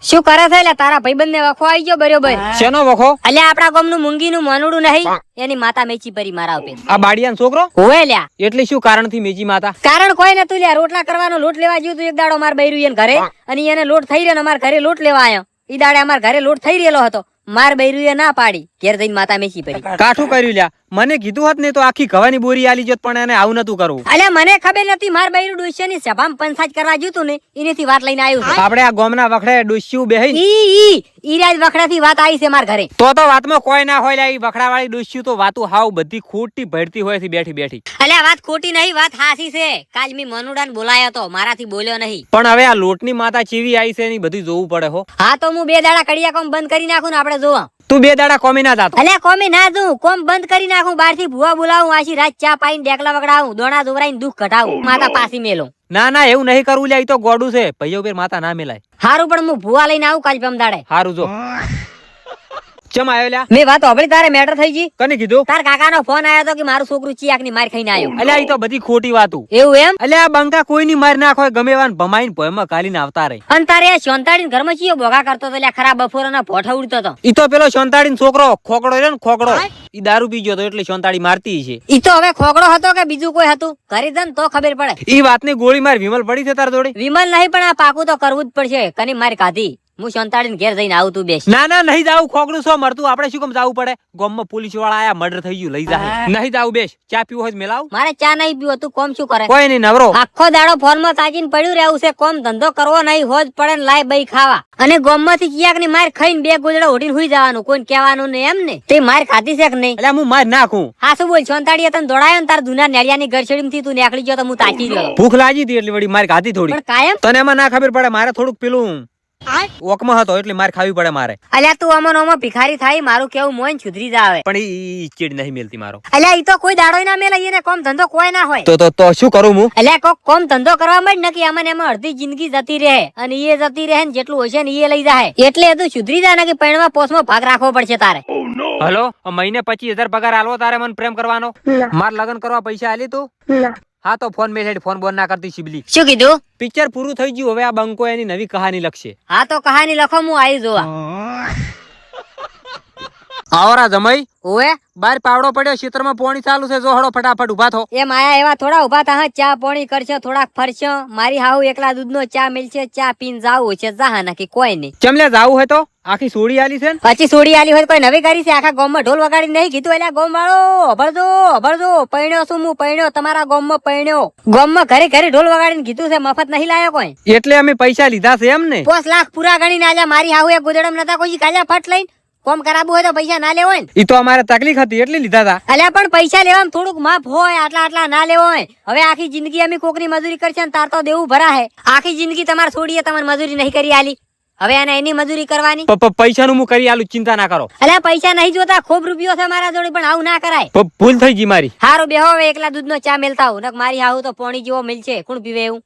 શું કરે છે એટલે તારા ભાઈબંધ ને વખો આવી ગયો બરોબર? શેનો વખો? અલ્યા આપડા ગામનું મૂંગી નું મોનડું નહીં એની માતા મેચી પરી મારા ઉપર. આ બાડિયાનો છોકરો? હોવે લ્યા. એટલે શું કારણ થી મેજી માતા? કારણ કોઈ નતું લ્યા. રોટલા કરવાનો લોટ લેવા ગયું તું એક દાડો માર બૈરું એને ઘરે, અને એને લોટ થઈ રહ્યો ને અમાર ઘરે લોટ લેવા આવ્યો. ઈ દાડે અમાર ઘરે લોટ થઈ રહેલો હતો. માર બૈરું એ ના પાડી, ઘેર જઈને માતા મેચી પરી. કાઠું કર્યું લ્યા. મને કીધું હોત ને તો આખી ગવાની બોરી આલી જોત, પણ એને આવું નતું કરવું. અલ્યા મને ખબર નથી. માર બૈરું ડોશિયાની સભામાં પંચાયત કરવા જ્યું ને એનેથી વાત લઈને આવ્યું છે. આપણે આ ગોમના વખડે ડોસ્યું બેહી ઈ રાજ વખડાથી વાત આવી છે માર ઘરે. તો વાતમાં કોઈ ના હોય લ્યા. ઈ વખડા વાળી ડોસ્યું તો વાતું હાવ બધી ખોટી ભડતી હોય છે બેઠી બેઠી. અલ્યા વાત ખોટી નહીં, વાત હાસી છે. કાલ મી મનુડાને બોલાયો તો, મારાથી બોલ્યો નહીં. પણ હવે આ લોટની માતા ચેવી આવી છે એની બધું જોવું પડે હો. હા તો હું 2 દાડા કડિયા કોમ બંધ કરી નાખું ને આપણે જોવા. તું 2 દાડા કોમી ના જાતો? અલ્યા કોમે ના દઉં, કોમ બંધ કરી નાખું. બહાર થી ભૂવા બોલાવું, આશી રાત ચા પાઈને ડેકલા વગડાવું, દોણા દોવરાઈને દુઃખ ઘટાવું, માતા પાછી મેલું. ના ના એવું નહીં કરવું લ્યા. ઈ તો ગોડું છે. ભાઈઓ પેર માતા ના મેલાય. હારું પણ હું ભૂવા લઈને આવું કાલ પમદાડે. હારું જો. ચમ આયો લ્યા? મેં વાત સાંભળી તારે મેટર થઈ ગઈ. કને કીધું? તાર કાકાનો ફોન આવ્યો તો કે મારું છોકરું ચિયાક ની માર ખાઈને આવ્યો. અલ્યા ઈ તો બધી ખોટી વાતું. એવું એમ? અલ્યા આ બંકા કોઈની માર નાખો, ગમે એવાને ભમાઈને ભોયમાં કાલીને આવતા રહે. અને તારે શોંતાડીને ઘરમાં ચિયો બોગા કરતો તો લ્યા, ખરાબ બફોરના ભોઠા ઉડતો તો. ઈ તો પેલો શોંતાડીનો છોકરો ખોકડો રહ્યો ને, ખોકડો ઈ દારૂ પી ગયો તો એટલે શોંતાડી મારતી છે. ઈ તો હવે ખોકડો હતો કે બીજું કોઈ હતું? ઘરે જન તો ખબર પડે. ઈ વાતની ગોળી માર વિમલ પડી છે તાર જોડે? વિમલ નહીં, પણ આ પાકું તો કરવું જ પડશે. કની મારી કાઢી. હું શોંતાડીને ઘેર જઈને આવું, તું બેસ. ના ના નહીં જાવું. ખોકડું સો મરતું. આપણે શું કામ જાવું પડે? ગામમાં પોલીસ વાળા આયા, મર્ડર થઈ ગયું, લઈ જાય. નહીં જાવું, બેસ. ચા પીવું હોય મેલાવ. મારે ચા નહીં પીવો. તું કોમ શું કરે? કોઈ નહીં, નવરો. આખો દાડો ફોન માં તાકીને પડ્યું રહેવું છે. કોમ ધંધો કરવો નહીં, હોજ પડે ને લાય બઈ ખાવા. અને ગોમમાંથી કિયાક ની માર ખાઈને 2 ગોદડા ઓઢીને હુઈ જવાનું, કોઈને કહેવાનું નહીં. એમ ને તે માર ખાધી છે કે નહીં? એટલે હું માર નાખું. હા શું બોલ? શોંતાડીએ તને દોડાયો ને તાર જૂના નેડિયાની ગરછડીમ થી તું નીકળી ગયો તો હું તાકી ગયો. ભૂખ લાગી હતી એટલે વળી માર ખાધી થોડી. પણ કાયમ તને એમાં ના ખબર પડે. મારે થોડુંક પેલું ઓકમાં હતો એટલે માર ખાવી પડે મારે. અલ્યા તું આમાં ભિખારી થાય. મારું કેવું મોન સુધરી જાવે. પણ ઈ ચીડ નહીં મેલતી મારો. અલ્યા ઈ તો કોઈ દાડો ના મેલે. એને કોમ ધંધો કોઈ ના હોય. તો શું કરું હું? અલ્યા કોક કોમ ધંધો કરવા માંડ ને કે અમને એમાં અડધી જિંદગી જતી રહે, અને એ જતી રહે ને જેટલું હશે ને એ લઈ જાય. એટલે તું સુધરી જાય ને કે પૈણમાં પોસમાં ભાગ રાખવો પડશે તારે. હલો, મહિને 25,000 પગાર આલવો તારે મને પ્રેમ કરવાનો? માર લગ્ન કરવા પૈસા આલી તું? હા તો ફોન મેસેજ ફોન બોન ના કરતી શિબલી. શું કીધું? પિક્ચર પૂરું થઈ ગયું. હવે આ બંકો એની નવી કહાની લખશે. હા તો કહાની લખો, હું આવી જોવા. આવરા જમાઈ ઓએ બાર પાવડો પડ્યો, ક્ષેત્રમાં પોણી ચાલુ છે. જો હળો ફટાફટ ઉભા થો. એ માયા એવા થોડા ઉભા થા. ચા પોણી કરશે, થોડાક ફરશે. મારી હાઉ એકલા દૂધનો ચા મિલશે. ચા પીને જાવું છે, જાહા નાખી કોઈ નહીં. ચમલે જાવું હોય તો આખી સોડી આલી છે ને? પછી સોડી આલી હોય કોઈ નવી કરી છે? આખા ગામમાં ઢોલ વગાડી નહીં કીધું? એટલે ગામ વાળો અભરજો અભરજો, પૈણ્યો છું હું, પૈણ્યો તમારા ગામમાં પૈણ્યો. ગામમાં ઘરે ઘરે ઢોલ વગાડીને કીધું છે, મફત નહીં લાયો કોઈ. એટલે અમે પૈસા લીધા છે એમ ને? 5 લાખ પૂરા ગણીને આલ્યા. મારી હાઉ એક ગોદડમ નતા કોઈ કાલ્યા ફટ લઈને. કોમ કરાવવું હોય તો પૈસા ના લેવો હોય ને? ઈ તો અમારે તકલીફ હતી એટલે લીધા હતા. અલ્યા પણ પૈસા લેવામાં થોડુંક માફ હોય. આટલા ના લેવો હોય. હવે આખી જિંદગી અમે કોકની મજૂરી કરશે ને તાર તો દેવું ભરા હે. આખી જિંદગી તમારે છોડીએ તમારે મજૂરી નહીં કરી આલી. હવે એને એની મજૂરી કરવાની. પૈસાનું હું કરી આલું, ચિંતા ના કરો. અલ્યા પૈસા નહીં જોતા, ખૂબ રૂપિયો છે મારા જોડે, પણ આવું ના કરાય. ભૂલ થઈ ગઈ મારી. હારું બેહો, હવે એકલા દૂધનો ચા મેલતા હું. મારી હાઉ તો પોણી જેવો મિલશે, કોણ પીવે એવું?